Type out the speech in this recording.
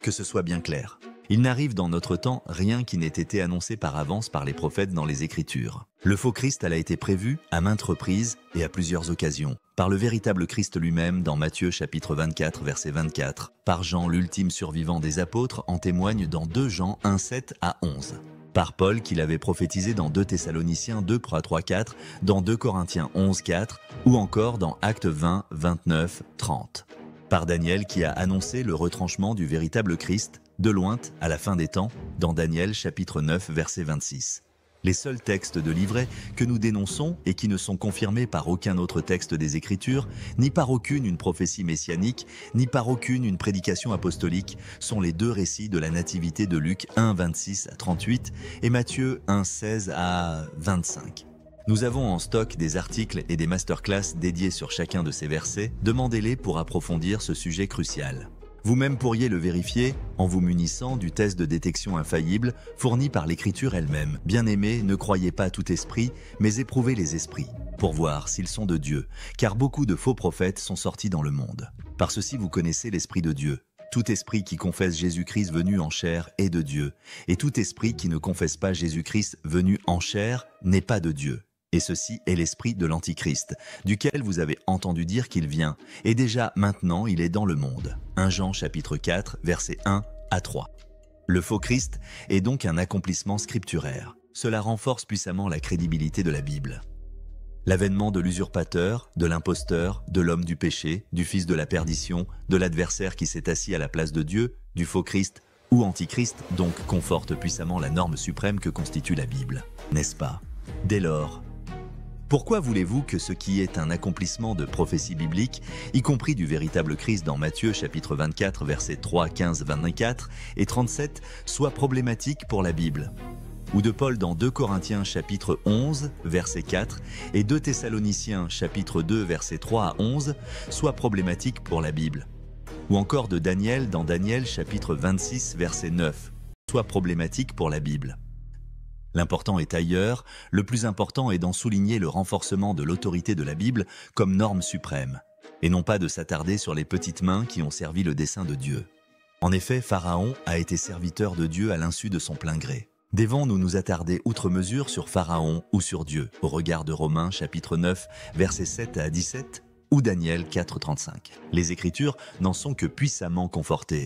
Que ce soit bien clair. Il n'arrive dans notre temps rien qui n'ait été annoncé par avance par les prophètes dans les Écritures. Le faux Christ a été prévu à maintes reprises et à plusieurs occasions, par le véritable Christ lui-même dans Matthieu chapitre 24 verset 24, par Jean l'ultime survivant des apôtres en témoigne dans 2 Jean 1, 7 à 11, par Paul qui l'avait prophétisé dans 2 Thessaloniciens 2, 3, 4, dans 2 Corinthiens 11, 4 ou encore dans Actes 20, 29, 30. Par Daniel qui a annoncé le retranchement du véritable Christ de loin à la fin des temps dans Daniel chapitre 9 verset 26. Les seuls textes de livret que nous dénonçons et qui ne sont confirmés par aucun autre texte des Écritures, ni par aucune une prophétie messianique, ni par aucune une prédication apostolique, sont les 2 récits de la nativité de Luc 1, 26 à 38 et Matthieu 1, 16 à 25. Nous avons en stock des articles et des masterclass dédiés sur chacun de ces versets, demandez-les pour approfondir ce sujet crucial. Vous-même pourriez le vérifier en vous munissant du test de détection infaillible fourni par l'Écriture elle-même. Bien-aimés, ne croyez pas à tout esprit, mais éprouvez les esprits, pour voir s'ils sont de Dieu, car beaucoup de faux prophètes sont sortis dans le monde. Par ceci vous connaissez l'Esprit de Dieu. Tout esprit qui confesse Jésus-Christ venu en chair est de Dieu, et tout esprit qui ne confesse pas Jésus-Christ venu en chair n'est pas de Dieu. Et ceci est l'esprit de l'Antichrist, duquel vous avez entendu dire qu'il vient, et déjà maintenant il est dans le monde. 1 Jean chapitre 4, versets 1 à 3. Le faux Christ est donc un accomplissement scripturaire. Cela renforce puissamment la crédibilité de la Bible. L'avènement de l'usurpateur, de l'imposteur, de l'homme du péché, du fils de la perdition, de l'adversaire qui s'est assis à la place de Dieu, du faux Christ ou Antichrist, donc conforte puissamment la norme suprême que constitue la Bible. N'est-ce pas? Dès lors, pourquoi voulez-vous que ce qui est un accomplissement de prophétie biblique, y compris du véritable Christ dans Matthieu chapitre 24 versets 3, 15, 24 et 37, soit problématique pour la Bible? Ou de Paul dans 2 Corinthiens chapitre 11 verset 4 et 2 Thessaloniciens chapitre 2 versets 3 à 11, soit problématique pour la Bible? Ou encore de Daniel dans Daniel chapitre 26 verset 9, soit problématique pour la Bible? L'important est ailleurs, le plus important est d'en souligner le renforcement de l'autorité de la Bible comme norme suprême, et non pas de s'attarder sur les petites mains qui ont servi le dessein de Dieu. En effet, Pharaon a été serviteur de Dieu à l'insu de son plein gré. Devons-nous nous attarder outre mesure sur Pharaon ou sur Dieu, au regard de Romains chapitre 9, versets 7 à 17, ou Daniel 4, 35. Les Écritures n'en sont que puissamment confortées.